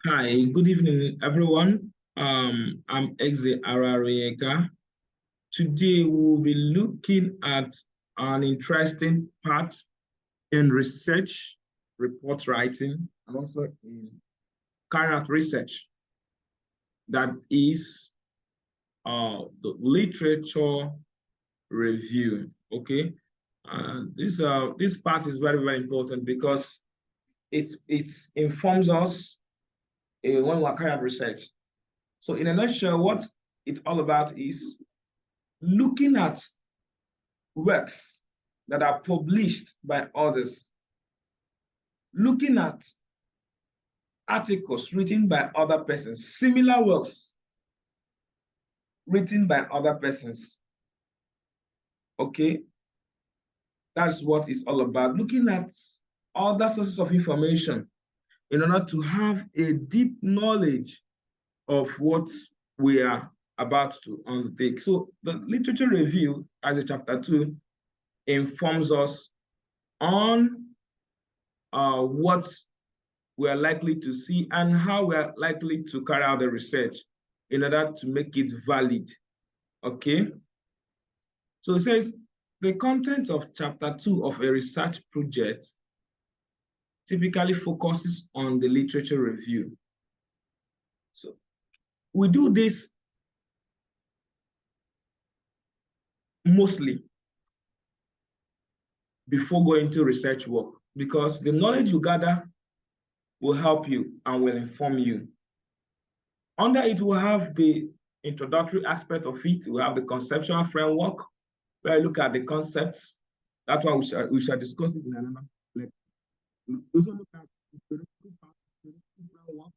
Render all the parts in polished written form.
Hi, good evening, everyone. I'm Exe Arariega. Today, we'll be looking at an interesting part in research, report writing, and also in carrying out research. That is the literature review. Okay, this part is very, very important because it informs us when we're carrying out research. So in a nutshell, what it's all about is looking at works that are published by others, looking at articles written by other persons, similar works written by other persons. Okay, that's what it's all about. Looking at other sources of information in order to have a deep knowledge of what we are about to undertake. So the literature review as a chapter 2 informs us on what we are likely to see and how we are likely to carry out the research in order to make it valid. Okay? So it says the content of chapter 2 of a research project typically focuses on the literature review. So we do this mostly before going to research work because the knowledge you gather will help you and will inform you. Under it, we'll have the introductory aspect of it. We have the conceptual framework, where I look at the concepts. That's why we shall discuss it in another lecture. We also look at the theoretical part, the framework,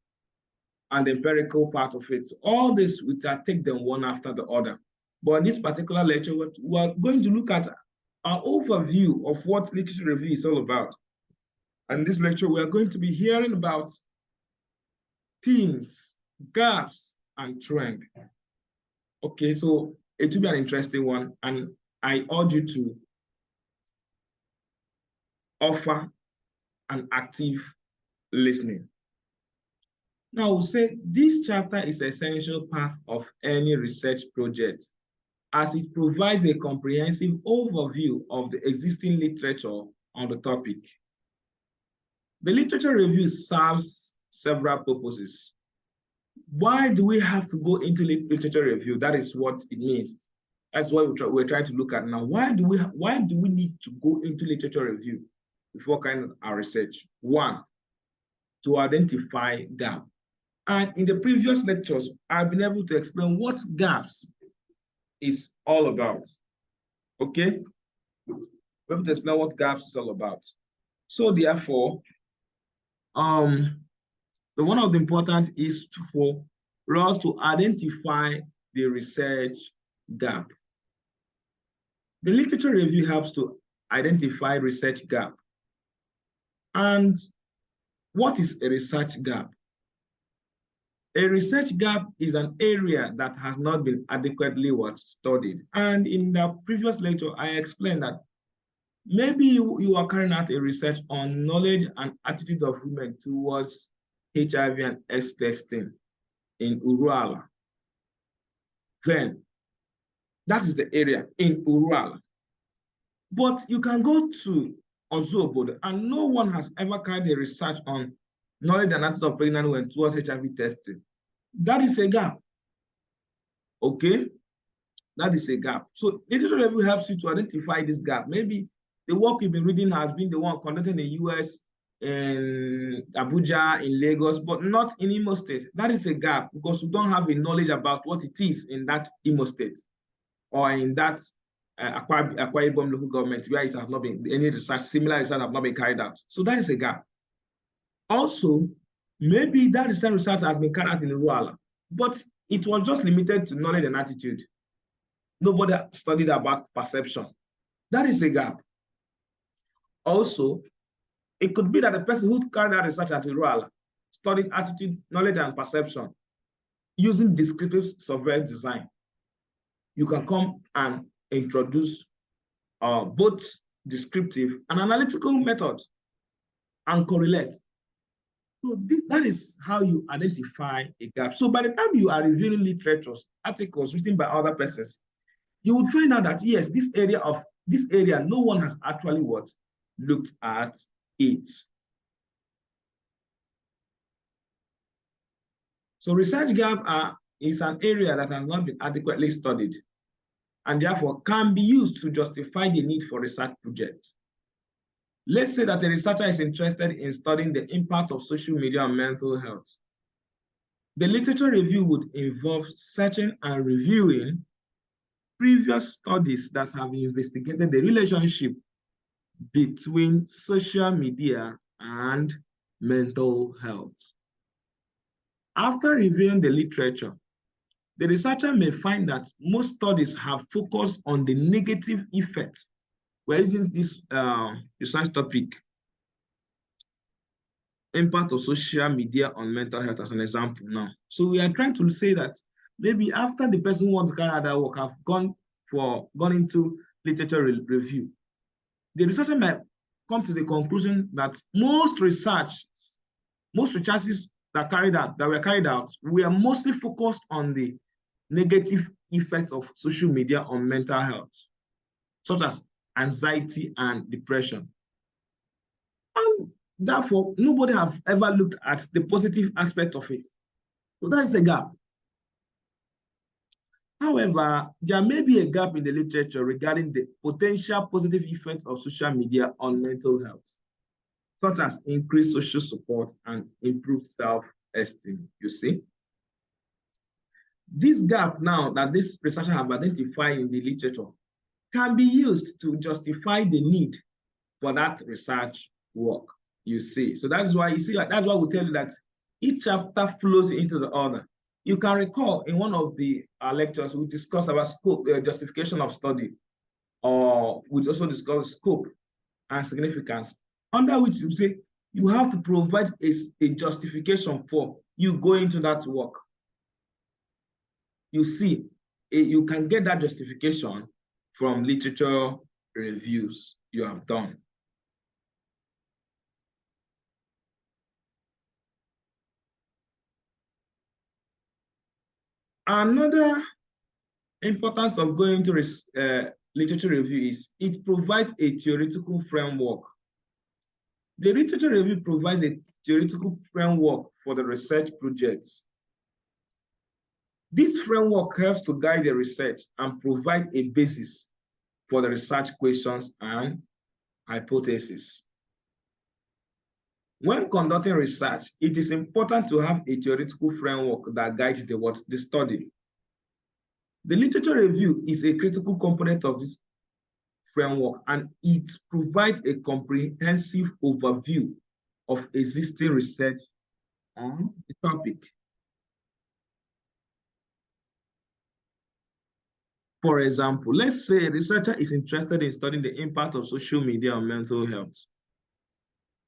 and the empirical part of it. So all this, we can take them one after the other. But in this particular lecture, we're going to look at an overview of what literature review is all about. And in this lecture, we are going to be hearing about themes, gaps, and trend. Okay, so it will be an interesting one, and I urge you to offer an active listening. Now, we'll say this chapter is an essential part of any research project as it provides a comprehensive overview of the existing literature on the topic. The literature review serves several purposes. Why do we have to go into literature review? That is what it means. That's what we're trying to look at now. Why do we need to go into literature review before carrying out our research? One, to identify gaps. And in the previous lectures, I've been able to explain what gaps is all about. Okay? We're able to explain what gaps is all about. So therefore, the one of the important is for us to identify the research gap. The literature review helps to identify research gap. And what is a research gap? A research gap is an area that has not been adequately studied. And in the previous lecture, I explained that maybe you are carrying out a research on knowledge and attitude of women towards HIV and AIDS testing in Uruala. Then that is the area in Uruala. But you can go to Ozuobodo and no one has ever carried a research on knowledge and attitude of pregnant women towards HIV testing. That is a gap. Okay? That is a gap. So literature review helps you to identify this gap. Maybe the work you've been reading has been the one conducted in the US, in Abuja, in Lagos, but not in Imo State. That is a gap because you don't have a knowledge about what it is in that Imo State or in that Akwa Ibom local government where it has not been, any research, similar research have not been carried out. So that is a gap. Also, maybe that same research has been carried out in Uruala, but it was just limited to knowledge and attitude. Nobody studied about perception. That is a gap. Also, it could be that the person who carried out research at Uruala studied attitude, knowledge, and perception using descriptive survey design. You can come and introduce both descriptive and analytical methods and correlate. So that is how you identify a gap. So by the time you are reviewing literature, articles written by other persons, you would find out that yes, this area, no one has actually looked at it. So research gap is an area that has not been adequately studied and therefore can be used to justify the need for research projects. Let's say that a researcher is interested in studying the impact of social media on mental health. The literature review would involve searching and reviewing previous studies that have investigated the relationship between social media and mental health. After reviewing the literature, the researcher may find that most studies have focused on the negative effects. We're using this research topic, impact of social media on mental health, as an example now. So we are trying to say that maybe after the person who wants to carry out that work have gone into literature review, the researcher might come to the conclusion that most researches that were carried out were mostly focused on the negative effects of social media on mental health, such as anxiety and depression. And therefore, nobody have ever looked at the positive aspect of it. So that is a gap. However, there may be a gap in the literature regarding the potential positive effects of social media on mental health, such as increased social support and improved self-esteem, you see. This gap now that this researcher have identified in the literature can be used to justify the need for that research work, you see. So that's why, you see, that's why we tell you that each chapter flows into the other. You can recall in one of the lectures, we discussed about scope, justification of study, or we also discussed scope and significance, under which you say you have to provide a justification for you going to that work. You see, you can get that justification from literature reviews you have done. Another importance of going to literature review is it provides a theoretical framework. The literature review provides a theoretical framework for the research projects. This framework helps to guide the research and provide a basis for the research questions and hypotheses. When conducting research, it is important to have a theoretical framework that guides the study. The literature review is a critical component of this framework, and it provides a comprehensive overview of existing research on the topic. For example, let's say a researcher is interested in studying the impact of social media on mental health.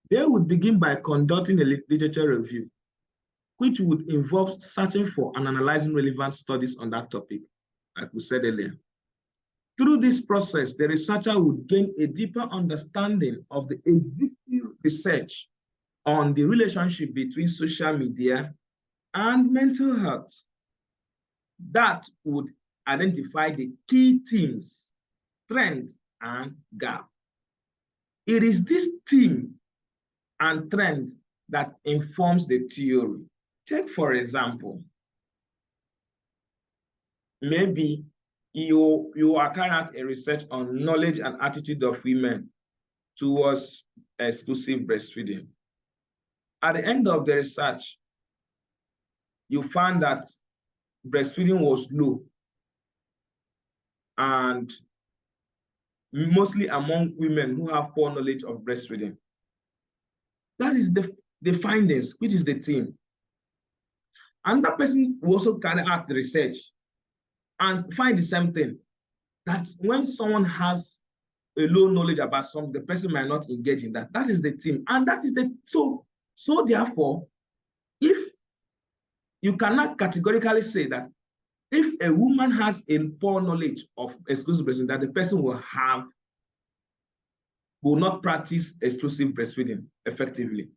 They would begin by conducting a literature review, which would involve searching for and analyzing relevant studies on that topic, like we said earlier. Through this process, the researcher would gain a deeper understanding of the existing research on the relationship between social media and mental health. That would identify the key themes, trends, and gaps. It is this theme and trend that informs the theory. Take, for example, maybe you are carrying out a research on knowledge and attitude of women towards exclusive breastfeeding. At the end of the research, you found that breastfeeding was low, and mostly among women who have poor knowledge of breastfeeding. That is the findings, which is the theme. Another person will also carry out the research and find the same thing, that when someone has a low knowledge about something, the person might not engage in that. That is the theme. And that is so therefore, if you cannot categorically say that if a woman has a poor knowledge of exclusive breastfeeding, that the person will not practice exclusive breastfeeding effectively.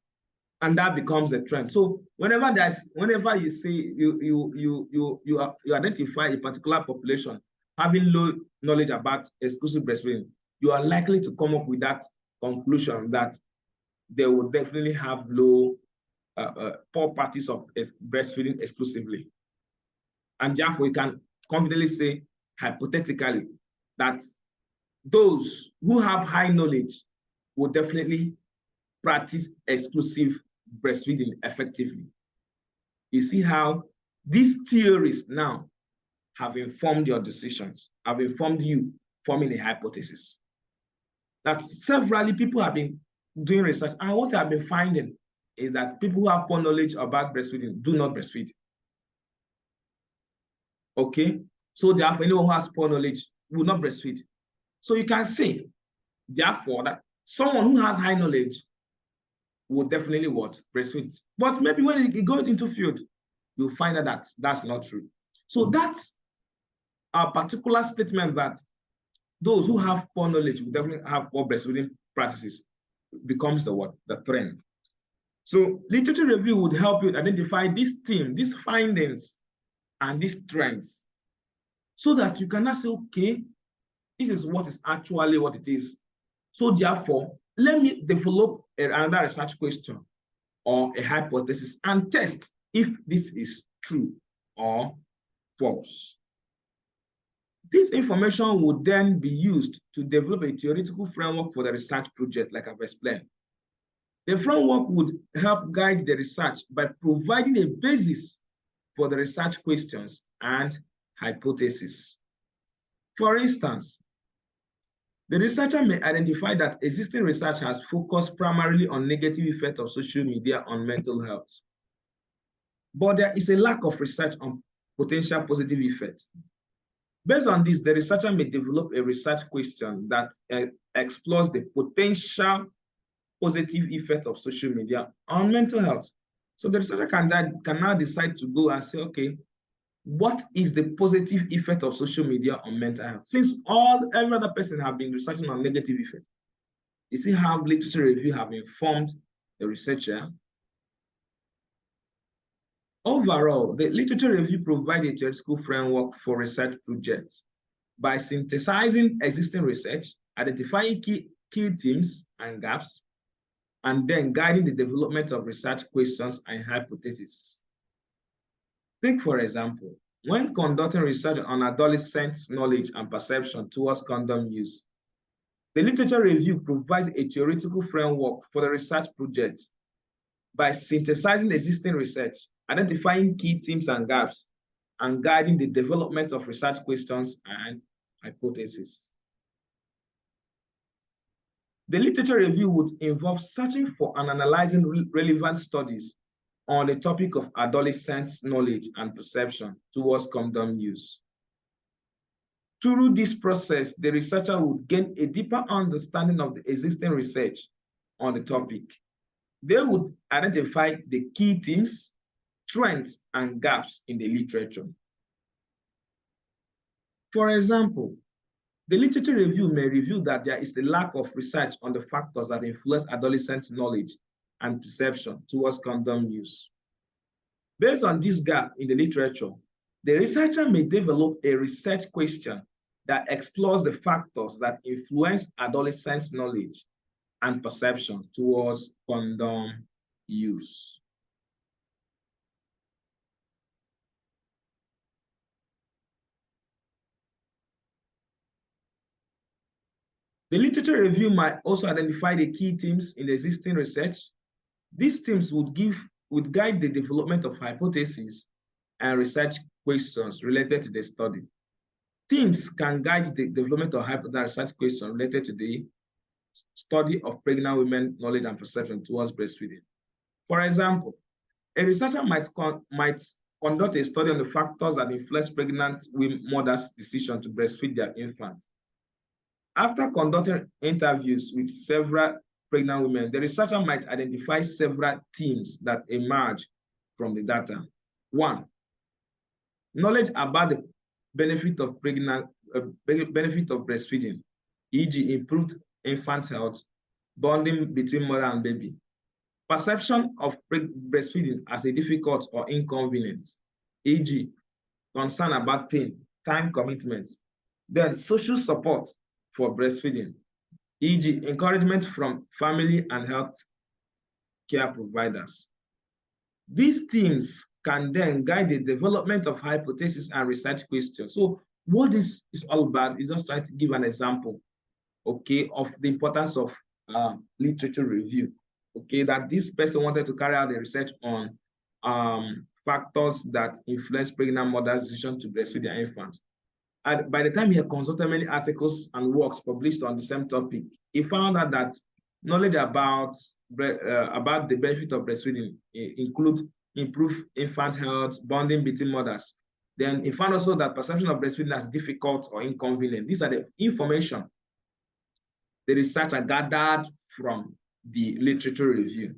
and that becomes a trend. So whenever you say you identify a particular population having low knowledge about exclusive breastfeeding, you are likely to come up with that conclusion that they will definitely have low poor practice of breastfeeding exclusively. And therefore, you can confidently say, hypothetically, that those who have high knowledge will definitely practice exclusive breastfeeding effectively. You see how these theories now have informed your decisions, have informed you forming a hypothesis. That severally people have been doing research, and what I've been finding is that people who have poor knowledge about breastfeeding do not breastfeed. Okay, so therefore, anyone who has poor knowledge will not breastfeed. So you can say, therefore, that someone who has high knowledge will definitely what? Breastfeed. But maybe when you go into field, you'll find out that that's not true. So that's a particular statement that those who have poor knowledge will definitely have poor breastfeeding practices becomes the what? The trend. So literature review would help you identify this theme, these findings, and these trends, so that you can now say, okay, this is what is actually what it is. So therefore, let me develop another research question or a hypothesis and test if this is true or false. This information would then be used to develop a theoretical framework for the research project, like I've explained. The framework would help guide the research by providing a basis for the research questions and hypotheses. For instance, the researcher may identify that existing research has focused primarily on negative effects of social media on mental health. But there is a lack of research on potential positive effects. Based on this, the researcher may develop a research question that explores the potential positive effect of social media on mental health. So the researcher can now decide to go and say, okay, what is the positive effect of social media on mental health? Since every other person have been researching on negative effects, you see how literature review have informed the researcher. Overall, the literature review provides a theoretical framework for research projects by synthesizing existing research, identifying key themes and gaps, and then guiding the development of research questions and hypotheses. Take, for example, when conducting research on adolescents' knowledge and perception towards condom use, the literature review provides a theoretical framework for the research project by synthesizing existing research, identifying key themes and gaps, and guiding the development of research questions and hypotheses. The literature review would involve searching for and analyzing relevant studies on the topic of adolescents' knowledge and perception towards condom use. Through this process, the researcher would gain a deeper understanding of the existing research on the topic. They would identify the key themes, trends, and gaps in the literature. For example, the literature review may reveal that there is a lack of research on the factors that influence adolescents' knowledge and perception towards condom use. Based on this gap in the literature, the researcher may develop a research question that explores the factors that influence adolescents' knowledge and perception towards condom use. The literature review might also identify the key themes in the existing research. These themes would guide the development of hypotheses and research questions related to the study. Themes can guide the development of research questions related to the study of pregnant women's knowledge and perception towards breastfeeding. For example, a researcher might conduct a study on the factors that influence pregnant mothers' decision to breastfeed their infant. After conducting interviews with several pregnant women, the researcher might identify several themes that emerge from the data. One, knowledge about the benefit of breastfeeding, e.g., improved infant health, bonding between mother and baby. perception of breastfeeding as a difficult or inconvenient, e.g., concern about pain, time commitments. Then social support for breastfeeding, e.g., encouragement from family and health care providers. These themes can then guide the development of hypotheses and research questions. So what this is all about is just trying to give an example, okay, of the importance of literature review, okay, that this person wanted to carry out the research on factors that influence pregnant mothers' decision to breastfeed their infant. And by the time he had consulted many articles and works published on the same topic, he found out that knowledge about the benefit of breastfeeding include improved infant health, bonding between mothers. Then he found also that perception of breastfeeding as difficult or inconvenient. These are the information the researcher gathered from the literature review.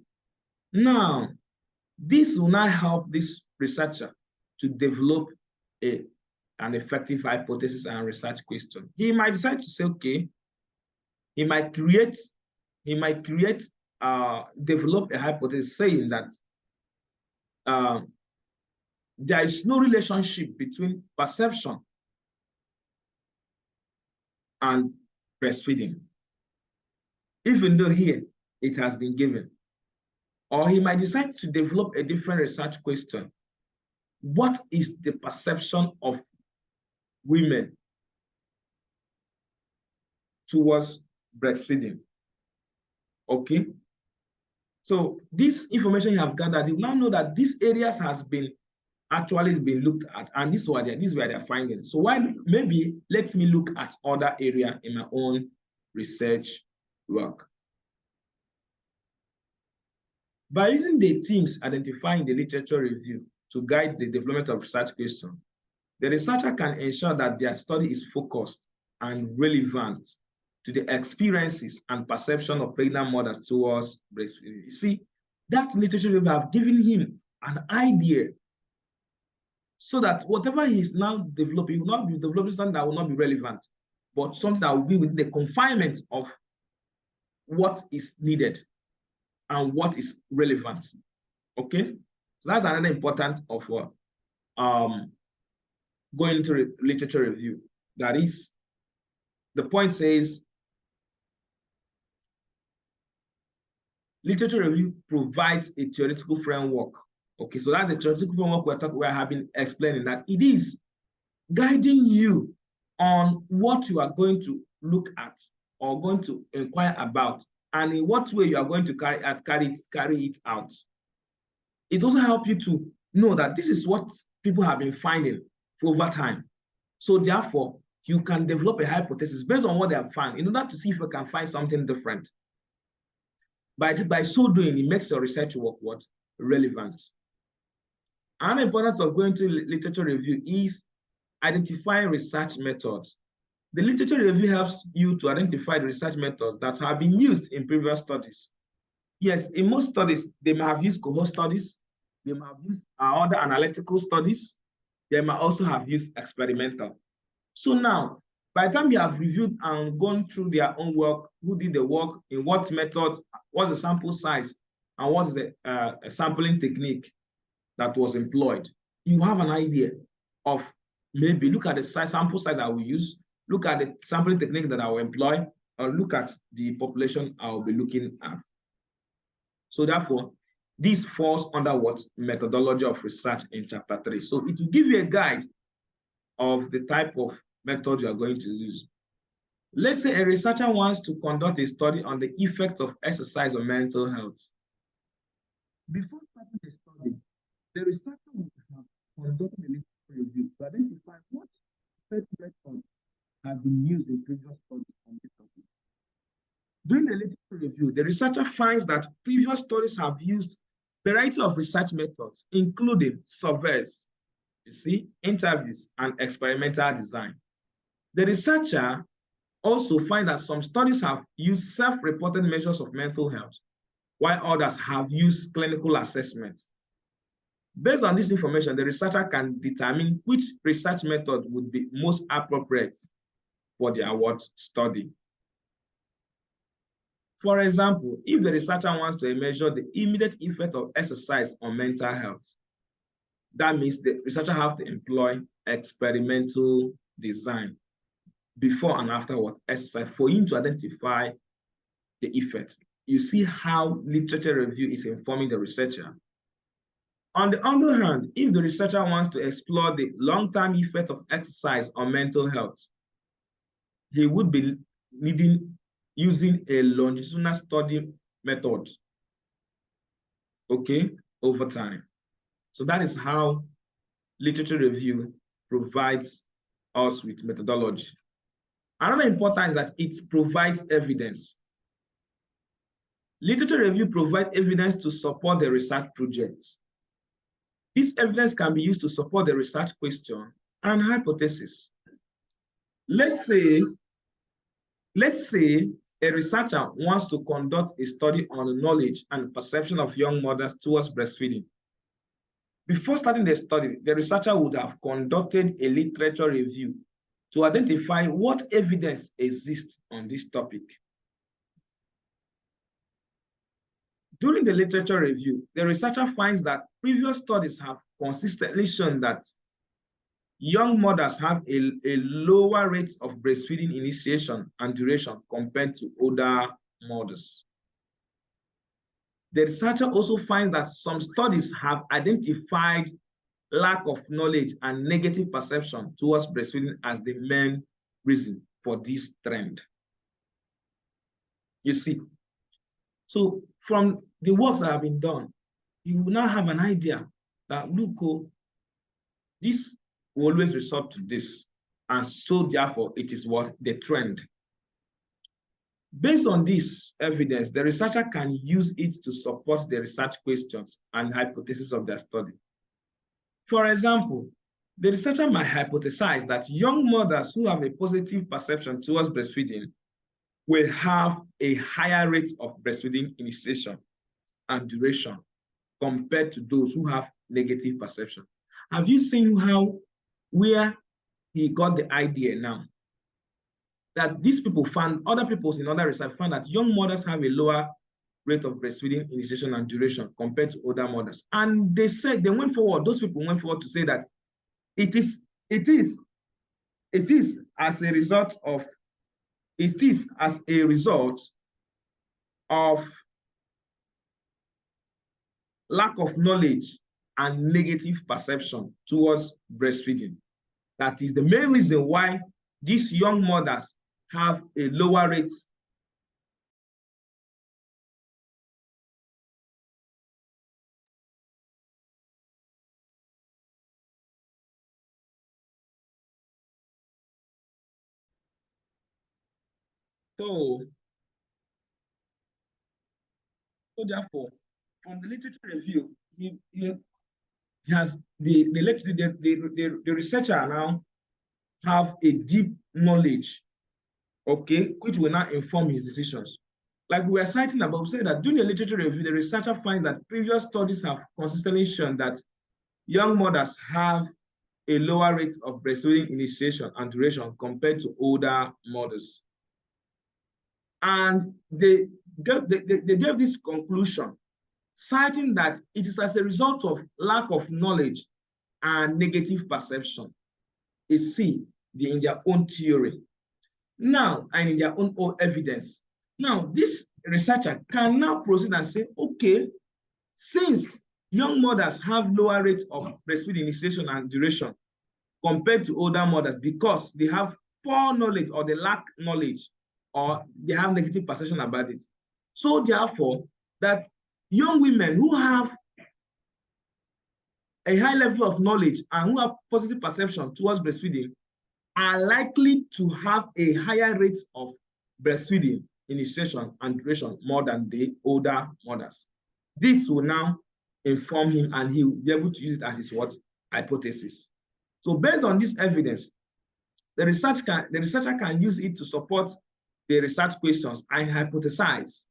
Now, this will now help this researcher to develop an effective hypothesis and research question. He might decide to say, okay, he might develop a hypothesis saying that there is no relationship between perception and breastfeeding, even though here it has been given. Or he might decide to develop a different research question. What is the perception of women towards breastfeeding? Okay. So this information you have gathered, you now know that these areas has been actually been looked at, and this were their findings. So why maybe let me look at other area in my own research work. By using the themes identifying the literature review to guide the development of research questions, the researcher can ensure that their study is focused and relevant to the experiences and perception of pregnant mothers towards breastfeeding. You see, that literature review have given him an idea so that whatever he is now developing, he will not be developing something that will not be relevant, but something that will be within the confinement of what is needed and what is relevant. Okay, so that's another important of going into literature review. That is, the point says, literature review provides a theoretical framework. Okay, so that's the theoretical framework we have been explaining, that it is guiding you on what you are going to look at or going to inquire about, and in what way you are going to carry it out. It also helps you to know that this is what people have been finding for over time. So therefore, you can develop a hypothesis based on what they have found in order to see if you can find something different. By so doing, it makes your research work relevant. Another importance of going to literature review is identifying research methods. The literature review helps you to identify the research methods that have been used in previous studies. Yes, in most studies, they may have used cohort studies, they may have used other analytical studies, they might also have used experimental. So now, by the time you have reviewed and gone through their own work, who did the work, in what method, what's the sample size, and what's the sampling technique that was employed, you have an idea of maybe look at the sample size that we use, look at the sampling technique that I will employ, or look at the population I will be looking at. So therefore, this falls under what methodology of research in chapter 3. So it will give you a guide of the type of method you are going to use. Let's say a researcher wants to conduct a study on the effects of exercise on mental health. Before starting the study, the researcher would have conducted a literature review to identify what research methods have been used in previous studies on this topic. During the literature review, the researcher finds that previous studies have used a variety of research methods, including surveys, interviews, and experimental design. The researcher also finds that some studies have used self-reported measures of mental health, while others have used clinical assessments. Based on this information, the researcher can determine which research method would be most appropriate for their study. For example, if the researcher wants to measure the immediate effect of exercise on mental health, that means the researcher has to employ experimental design before and after what exercise for him to identify the effects. You see how literature review is informing the researcher. On the other hand, if the researcher wants to explore the long-term effect of exercise on mental health, he would be using a longitudinal study method, okay, over time. So that is how literature review provides us with methodology. Another important is that it provides evidence. Literature review provides evidence to support the research projects. This evidence can be used to support the research question and hypothesis. Let's say a researcher wants to conduct a study on the knowledge and perception of young mothers towards breastfeeding. Before starting the study, the researcher would have conducted a literature review to identify what evidence exists on this topic. During the literature review, the researcher finds that previous studies have consistently shown that young mothers have a lower rate of breastfeeding initiation and duration compared to older mothers. The researcher also finds that some studies have identified lack of knowledge and negative perception towards breastfeeding as the main reason for this trend. You see, so from the works that have been done, you will now have an idea that, look, this will always resort to this, and so therefore it is what the trend. Based on this evidence, the researcher can use it to support the research questions and hypotheses of their study. For example, the researcher might hypothesize that young mothers who have a positive perception towards breastfeeding will have a higher rate of breastfeeding initiation and duration compared to those who have negative perception. Have you seen where he got the idea now? That these people found, other people in other research found that young mothers have a lower rate of breastfeeding initiation and duration compared to older mothers. And they said, they went forward, those people went forward to say that it is as a result of lack of knowledge and negative perception towards breastfeeding. That is the main reason why these young mothers have a lower rate So therefore, from the literature review, he has the researcher now have a deep knowledge, okay, which will now inform his decisions. Like we were citing above, say that during the literature review, the researcher finds that previous studies have consistently shown that young mothers have a lower rate of breastfeeding initiation and duration compared to older mothers. And they gave this conclusion, citing that it is as a result of lack of knowledge and negative perception. Is in their own theory. Now, and in their own evidence. Now, this researcher can now proceed and say, okay, since young mothers have lower rates of breastfeeding initiation and duration compared to older mothers because they have poor knowledge or they lack knowledge or they have negative perception about it. So therefore, that young women who have a high level of knowledge and who have positive perception towards breastfeeding are likely to have a higher rate of breastfeeding initiation and duration more than the older mothers. This will now inform him and he will be able to use it as his hypothesis. So based on this evidence, the researcher can use it to support the research questions and hypothesize.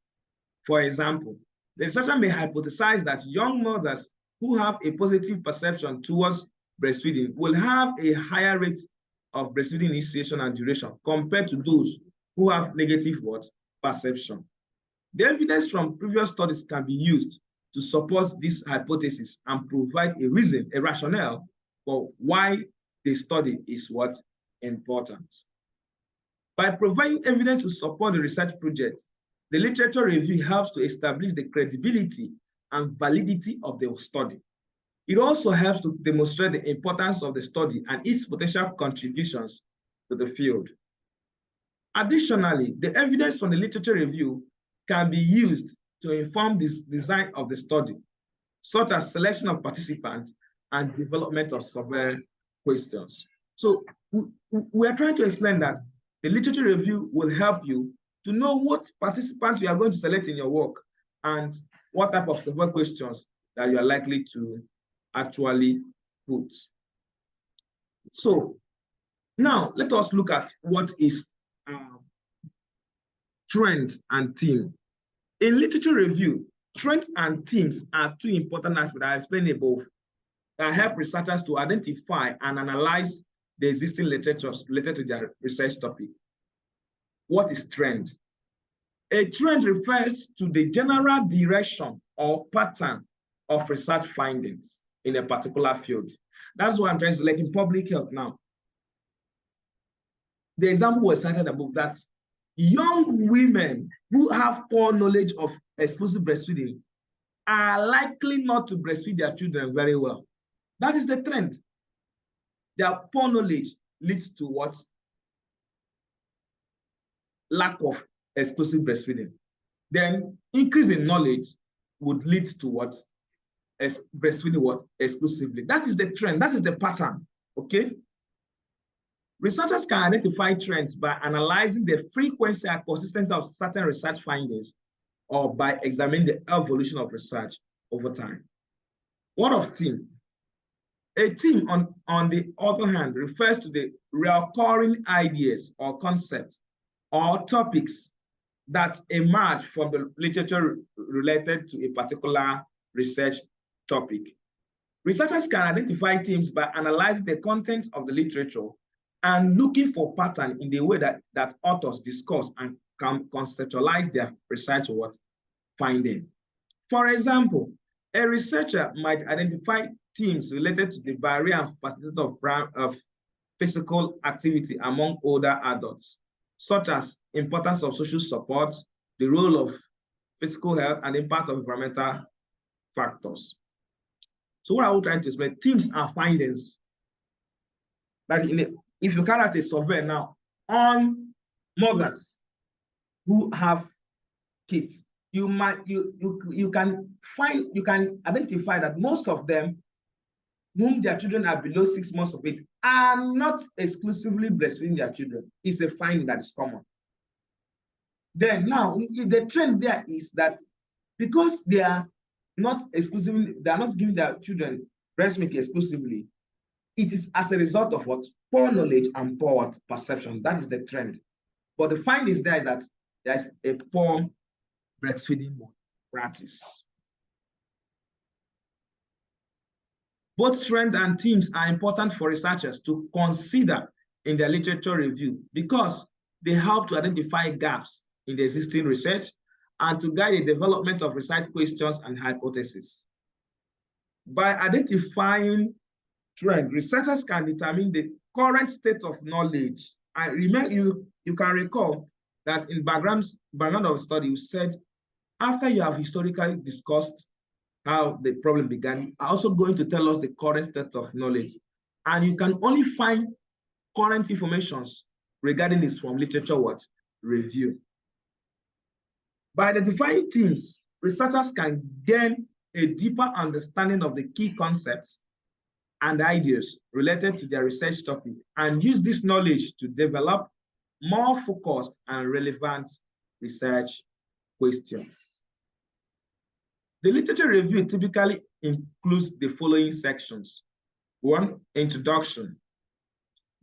For example, the researcher may hypothesize that young mothers who have a positive perception towards breastfeeding will have a higher rate of breastfeeding initiation and duration compared to those who have negative perception. The evidence from previous studies can be used to support this hypothesis and provide a reason, a rationale for why the study is what important. By providing evidence to support the research project, the literature review helps to establish the credibility and validity of the study. It also helps to demonstrate the importance of the study and its potential contributions to the field. Additionally, the evidence from the literature review can be used to inform this design of the study, such as selection of participants and development of survey questions. So we are trying to explain that the literature review will help you to know what participants you are going to select in your work and what type of survey questions that you are likely to actually put. So now let us look at what is trend and theme. In literature review, trends and themes are two important aspects I explained above that help researchers to identify and analyze the existing literature related to their research topic. What is trend? A trend refers to the general direction or pattern of research findings in a particular field. That's what I'm trying to say, like in public health now. The example was cited above that young women who have poor knowledge of exclusive breastfeeding are likely not to breastfeed their children very well. That is the trend. Their poor knowledge leads to what? Lack of exclusive breastfeeding. Then increase in knowledge would lead to what? Breastfeeding what? Exclusively. That is the trend. That is the pattern. Okay? Researchers can identify trends by analyzing the frequency and consistency of certain research findings or by examining the evolution of research over time. What of theme? A theme, on the other hand, refers to the recurring ideas or concepts or topics that emerge from the literature related to a particular research topic. Researchers can identify themes by analyzing the content of the literature and looking for pattern in the way that authors discuss and can conceptualize their research finding. For example, a researcher might identify themes related to the barrier and facilities of physical activity among older adults, such as importance of social support, the role of physical health, and the impact of environmental factors. So what are we trying to explain? Themes are findings that if you carry out a survey now on mothers who have kids, you can identify that most of them whom their children are below 6 months of age are not exclusively breastfeeding their children. It's a finding that is common. Then now the trend there is that because they are not exclusively, they are not giving their children breast milk exclusively, it is as a result of what? Poor knowledge and poor perception. That is the trend. But the find is there that there's a poor breastfeeding practice. Both trends and themes are important for researchers to consider in their literature review because they help to identify gaps in the existing research and to guide the development of research questions and hypotheses. By identifying trend, researchers can determine the current state of knowledge. I remember you can recall that in background of study, you said after you have historically discussed how the problem began, you are also going to tell us the current state of knowledge. And you can only find current information regarding this from literature review. By identifying themes, researchers can gain a deeper understanding of the key concepts and ideas related to their research topic and use this knowledge to develop more focused and relevant research questions. The literature review typically includes the following sections. 1, introduction.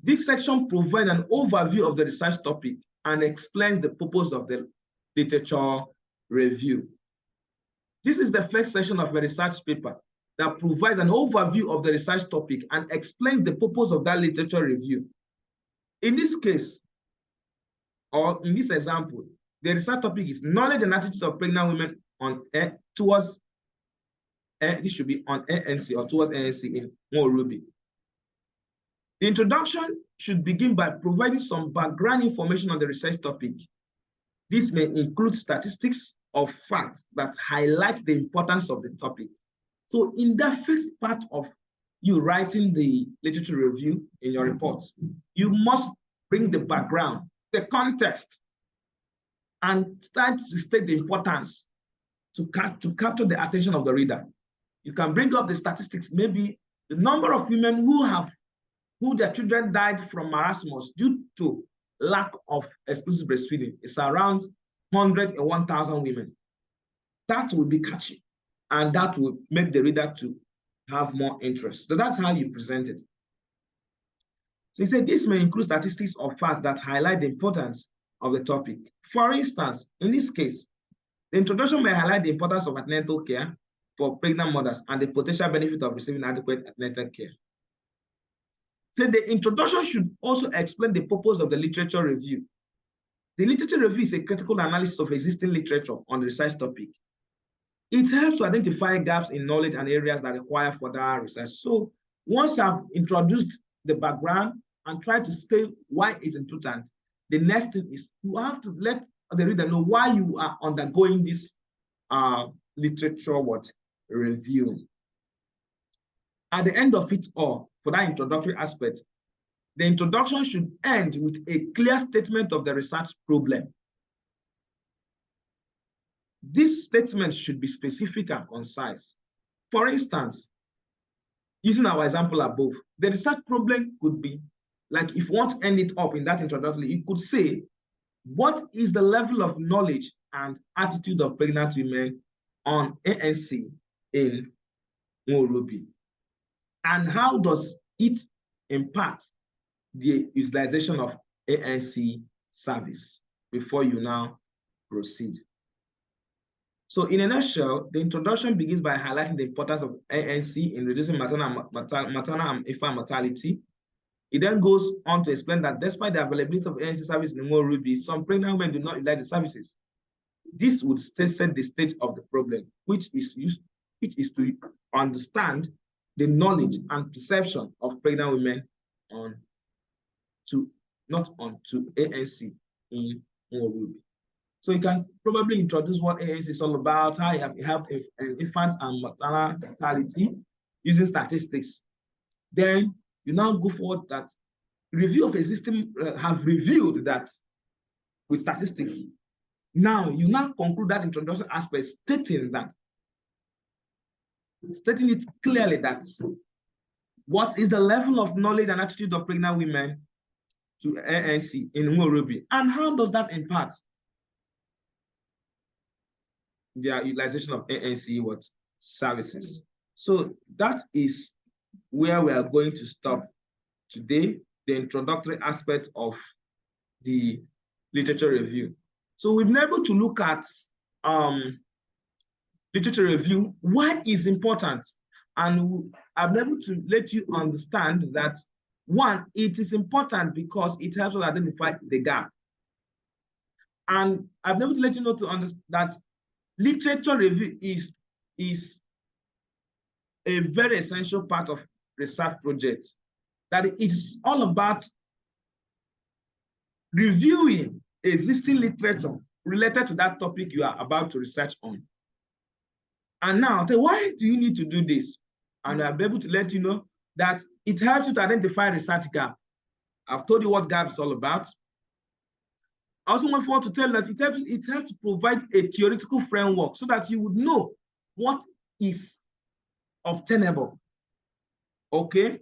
This section provides an overview of the research topic and explains the purpose of the literature review. This is the first section of a research paper that provides an overview of the research topic and explains the purpose of that literature review. In this case, or in this example, the research topic is knowledge and attitudes of pregnant women on towards this should be on ANC or towards ANC in Ruby. The introduction should begin by providing some background information on the research topic. This may include statistics or facts that highlight the importance of the topic. So in the first part of you writing the literature review in your report, you must bring the background, the context, and start to state the importance to capture the attention of the reader. You can bring up the statistics, maybe the number of women who their children died from marasmus due to lack of exclusive breastfeeding is around 101,000 women. That will be catchy, and that will make the reader to have more interest. So that's how you present it. So he said this may include statistics or facts that highlight the importance of the topic. For instance, in this case, the introduction may highlight the importance of antenatal care for pregnant mothers and the potential benefit of receiving adequate antenatal care. So the introduction should also explain the purpose of the literature review. The literature review is a critical analysis of existing literature on the research topic. It helps to identify gaps in knowledge and areas that require further research. So once I've introduced the background and try to state why it's important, the next thing is you have to let the reader know why you are undergoing this literature review. At the end of it all, for that introductory aspect, the introduction should end with a clear statement of the research problem. This statement should be specific and concise. For instance, using our example above, the research problem could be, like if you want to end it up in that introductory, you could say, what is the level of knowledge and attitude of pregnant women on ANC in Nairobi? And how does it impact the utilization of ANC service before you now proceed? So in a nutshell, the introduction begins by highlighting the importance of ANC in reducing maternal and infant mortality. It then goes on to explain that despite the availability of ANC service in Ruby, some pregnant women do not utilize the services. This would set the stage of the problem, which is to understand the knowledge and perception of pregnant women not onto ANC in Ruby. So you can probably introduce what ANC is all about, how it helped infant and maternal mortality using statistics. Then you now go forward that review of existing have revealed that with statistics. Now you now conclude that introduction aspect stating it clearly that what is the level of knowledge and attitude of pregnant women to ANC in Ruby, and how does that impact their utilization of ANC services? So that is where we are going to stop today, the introductory aspect of the literature review. So we've been able to look at literature review, why is important, and I've been able to let you understand that one, it is important because it helps us identify the gap. And I've been able to let you know to understand that literature review is a very essential part of research projects, that it's all about reviewing existing literature related to that topic you are about to research on. And now, why do you need to do this? And I'll be able to let you know that it helps you to identify research gap. I've told you what gap is all about. I also want forward to tell that it helps to provide a theoretical framework so that you would know what is obtainable. Okay?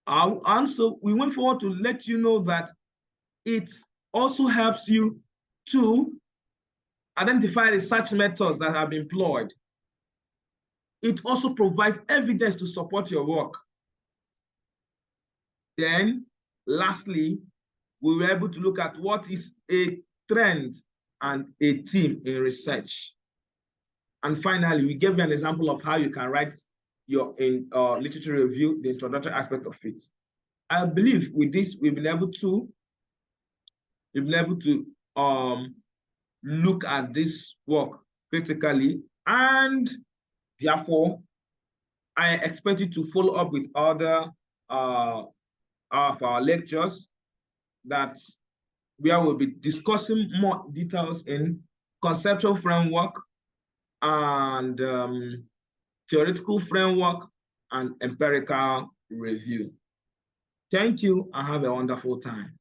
And so we went forward to let you know that it also helps you to identify research methods that have been employed. It also provides evidence to support your work. Then, lastly, we were able to look at what is a trend and a theme in research. And finally, we gave you an example of how you can write your literature review, the introductory aspect of it. I believe with this, we've been able to look at this work critically, and therefore, I expect you to follow up with other of our lectures that where we'll be discussing more details in conceptual framework and theoretical framework and empirical review. Thank you and have a wonderful time.